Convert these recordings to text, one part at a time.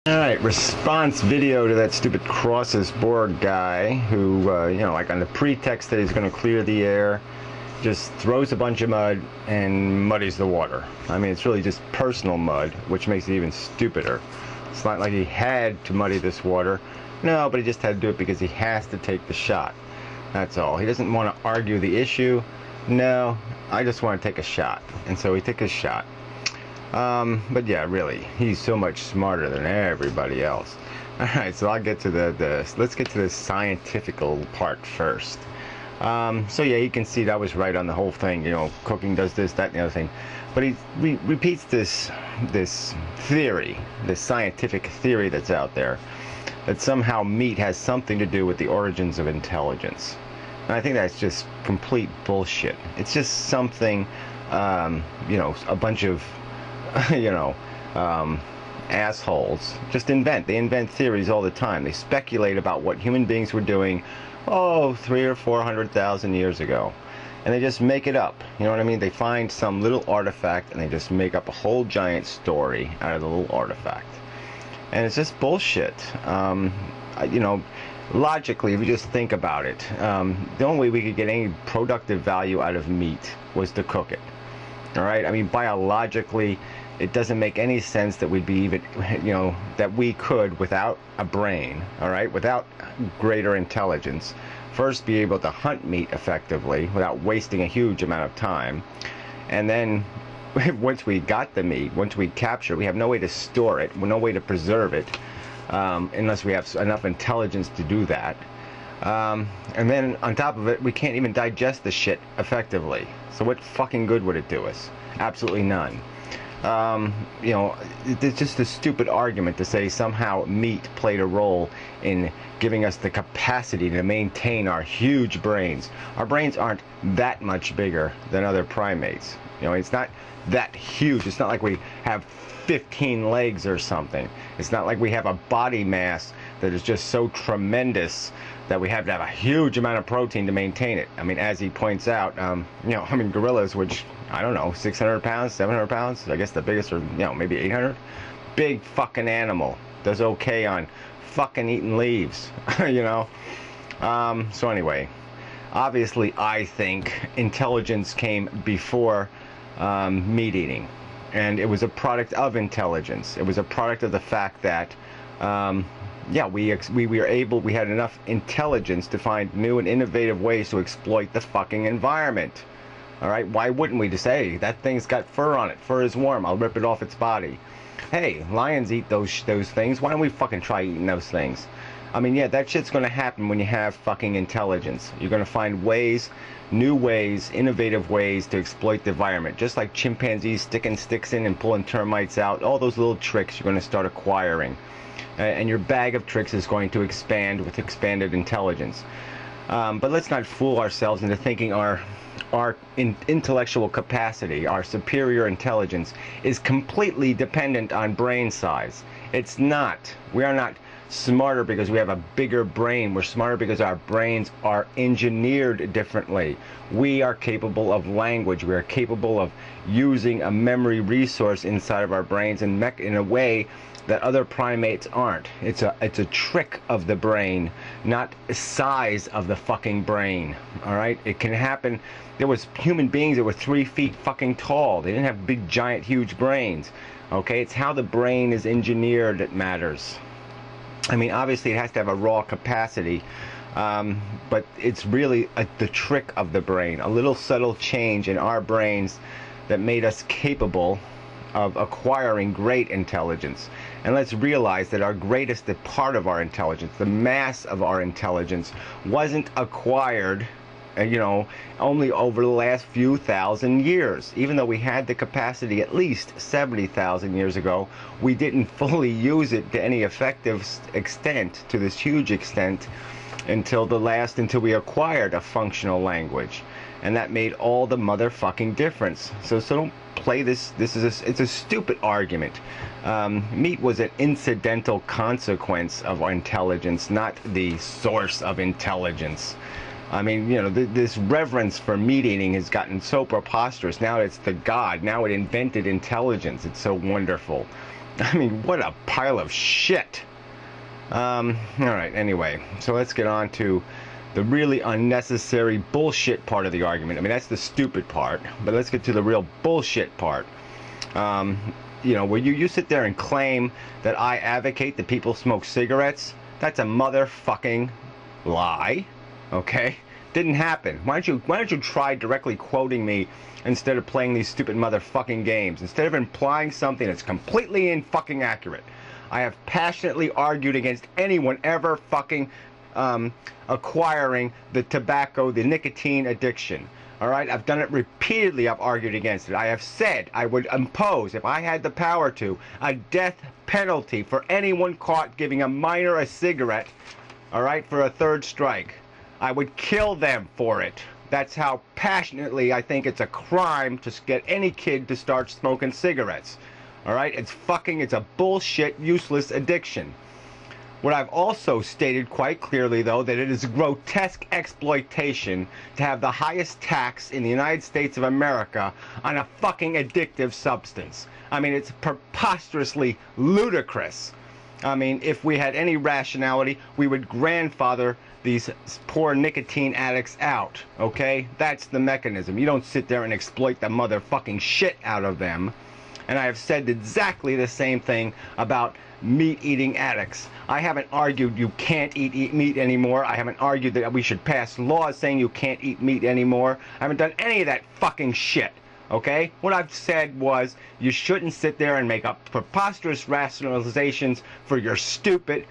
Alright, response video to that stupid Crosisborg guy who, like on the pretext that he's going to clear the air, just throws a bunch of mud and muddies the water. I mean, it's really just personal mud, which makes it even stupider. It's not like he had to muddy this water. No, but he just had to do it because he has to take the shot. That's all. He doesn't want to argue the issue. No, I just want to take a shot. And so he took his shot. But yeah, really, he's so much smarter than everybody else. Alright, so I'll get to let's get to the scientifical part first. So yeah, you can see that I was right on the whole thing. You know, cooking does this, that, and the other thing. But he repeats this theory, this scientific theory that's out there, that somehow meat has something to do with the origins of intelligence. And I think that's just complete bullshit. It's just something, a bunch of assholes just invent. They invent theories all the time. They speculate about what human beings were doing, 300,000 or 400,000 years ago. And they just make it up. You know what I mean? They find some little artifact and they just make up a whole giant story out of the little artifact. And it's just bullshit. Logically, if you just think about it, the only way we could get any productive value out of meat was to cook it. All right? I mean, biologically, it doesn't make any sense that we'd be even, that we could, without a brain, all right, without greater intelligence, first be able to hunt meat effectively without wasting a huge amount of time. And then once we got the meat, once we capture it, we have no way to store it, no way to preserve it, unless we have enough intelligence to do that. And then on top of it, we can't even digest the shit effectively. So what fucking good would it do us? Absolutely none. It's just a stupid argument to say somehow meat played a role in giving us the capacity to maintain our huge brains. Our brains aren't that much bigger than other primates. It's not that huge. It's not like we have 15 legs or something. It's not like we have a body mass that is just so tremendous that we have to have a huge amount of protein to maintain it. I mean, as he points out, gorillas, which, I don't know, 600 pounds, 700 pounds, I guess the biggest are, maybe 800. Big fucking animal. Does okay on fucking eating leaves, So anyway, obviously I think intelligence came before meat eating. And it was a product of intelligence. It was a product of the fact that, we had enough intelligence to find new and innovative ways to exploit the fucking environment. All right, why wouldn't we just say, hey, that thing's got fur on it. Fur is warm. I'll rip it off its body. Hey, lions eat those things. Why don't we fucking try eating those things? I mean, yeah, that shit's gonna happen when you have fucking intelligence. You're gonna find ways, new ways, innovative ways to exploit the environment. Just like chimpanzees sticking sticks in and pulling termites out. All those little tricks you're gonna start acquiring. And your bag of tricks is going to expand with expanded intelligence. But let's not fool ourselves into thinking our intellectual capacity, our superior intelligence, is completely dependent on brain size. It's not. We are not smarter because we have a bigger brain. We're smarter because our brains are engineered differently. We are capable of language. We are capable of using a memory resource inside of our brains in a way that other primates aren't. It's a trick of the brain, not size of the fucking brain. All right, it can happen. There was human beings that were 3 feet fucking tall. They didn't have big, giant, huge brains. Okay, it's how the brain is engineered that matters. I mean, obviously it has to have a raw capacity, but it's really the trick of the brain. A little subtle change in our brains that made us capable of acquiring great intelligence. And let's realize that our greatest part of our intelligence, the mass of our intelligence, wasn't acquired, only over the last few thousand years. Even though we had the capacity at least 70,000 years ago, we didn't fully use it to any effective extent, to this huge extent, until we acquired a functional language. And that made all the motherfucking difference. So don't play this. It's a stupid argument. Meat was an incidental consequence of our intelligence, not the source of intelligence. I mean, this reverence for meat eating has gotten so preposterous. Now it's the god. Now it invented intelligence. It's so wonderful. I mean, what a pile of shit. Alright, anyway, so let's get on to the really unnecessary bullshit part of the argument. I mean, that's the stupid part, but let's get to the real bullshit part. You know, where you sit there and claim that I advocate that people smoke cigarettes, that's a motherfucking lie, okay? Didn't happen. Why don't you try directly quoting me instead of playing these stupid motherfucking games? Instead of implying something that's completely fucking accurate. I have passionately argued against anyone ever fucking acquiring the tobacco, the nicotine addiction. Alright, I've done it repeatedly. I've argued against it. I have said I would impose, if I had the power to, a death penalty for anyone caught giving a minor a cigarette, alright, for a third strike. I would kill them for it. That's how passionately I think it's a crime to get any kid to start smoking cigarettes. Alright, it's a bullshit, useless addiction. What I've also stated quite clearly, though, that it is grotesque exploitation to have the highest tax in the United States of America on a fucking addictive substance. I mean, it's preposterously ludicrous. I mean, if we had any rationality, we would grandfather these poor nicotine addicts out, okay? That's the mechanism. You don't sit there and exploit the motherfucking shit out of them. And I have said exactly the same thing about meat-eating addicts. I haven't argued you can't eat meat anymore. I haven't argued that we should pass laws saying you can't eat meat anymore. I haven't done any of that fucking shit, okay? What I've said was you shouldn't sit there and make up preposterous rationalizations for your stupid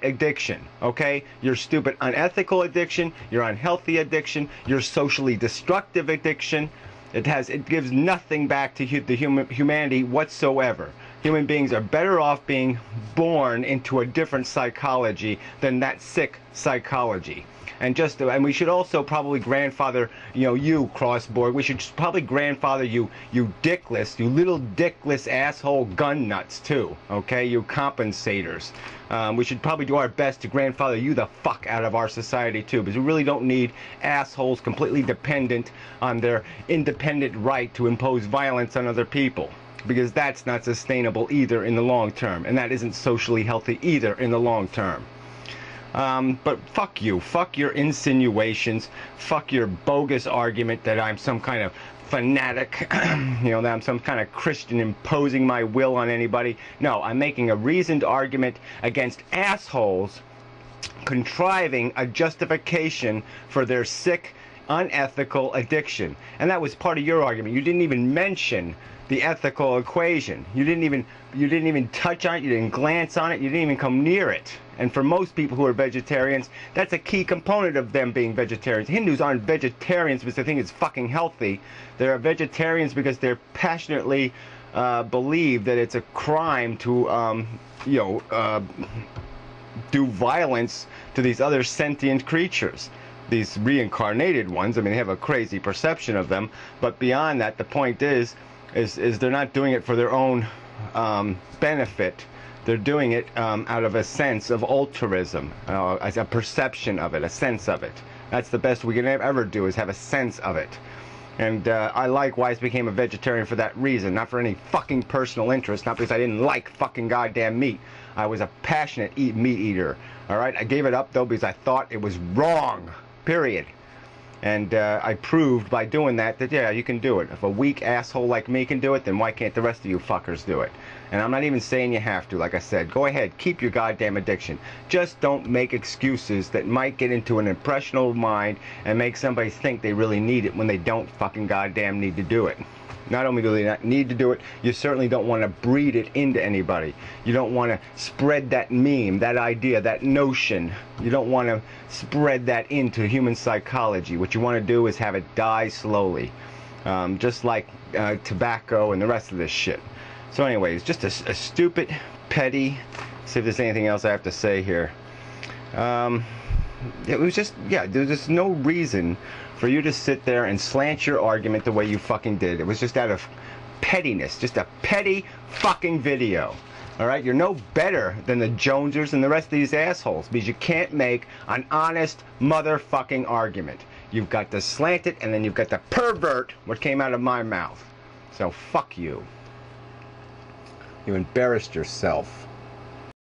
addiction, okay? Your stupid unethical addiction, your unhealthy addiction, your socially destructive addiction. It gives nothing back to the humanity whatsoever. Human beings are better off being born into a different psychology than that sick psychology. And we should also probably grandfather, you Crosisborg. We should probably grandfather you dickless, you little dickless asshole gun nuts too. Okay, you compensators. We should probably do our best to grandfather you the fuck out of our society too, because we really don't need assholes completely dependent on their independent right to impose violence on other people. Because that's not sustainable either in the long term, and that isn't socially healthy either in the long term. But fuck you, fuck your insinuations, fuck your bogus argument that I'm some kind of fanatic, that I'm some kind of Christian imposing my will on anybody. No, I'm making a reasoned argument against assholes contriving a justification for their sick, unethical addiction. And that was part of your argument. You didn't even mention the ethical equation. You didn't even touch on it. You didn't glance on it. You didn't even come near it. And for most people who are vegetarians, that's a key component of them being vegetarians. Hindus aren't vegetarians because they think it's fucking healthy. They're vegetarians because they're passionately believe that it's a crime to do violence to these other sentient creatures. These reincarnated ones, I mean, they have a crazy perception of them. But beyond that, the point is they're not doing it for their own benefit. They're doing it out of a sense of altruism, as a perception of it, a sense of it. That's the best we can ever do, is have a sense of it. And I likewise became a vegetarian for that reason, not for any fucking personal interest, not because I didn't like fucking goddamn meat. I was a passionate meat eater, alright? I gave it up, though, because I thought it was wrong, period. And I proved by doing that, yeah, you can do it. If a weak asshole like me can do it, then why can't the rest of you fuckers do it? And I'm not even saying you have to. Like I said, go ahead, keep your goddamn addiction. Just don't make excuses that might get into an impressionable mind and make somebody think they really need it when they don't fucking goddamn need to do it. Not only do they not need to do it, you certainly don't want to breed it into anybody. You don't want to spread that meme, that idea, that notion. You don't want to spread that into human psychology. What you want to do is have it die slowly. Just like tobacco and the rest of this shit. So anyways, just a stupid, petty, see if there's anything else I have to say here. It was just, yeah, there's just no reason for you to sit there and slant your argument the way you fucking did. It was just out of pettiness, just a petty fucking video. Alright, you're no better than the Jonesers and the rest of these assholes, because you can't make an honest motherfucking argument. You've got to slant it, and then you've got to pervert what came out of my mouth. So fuck you. You embarrassed yourself.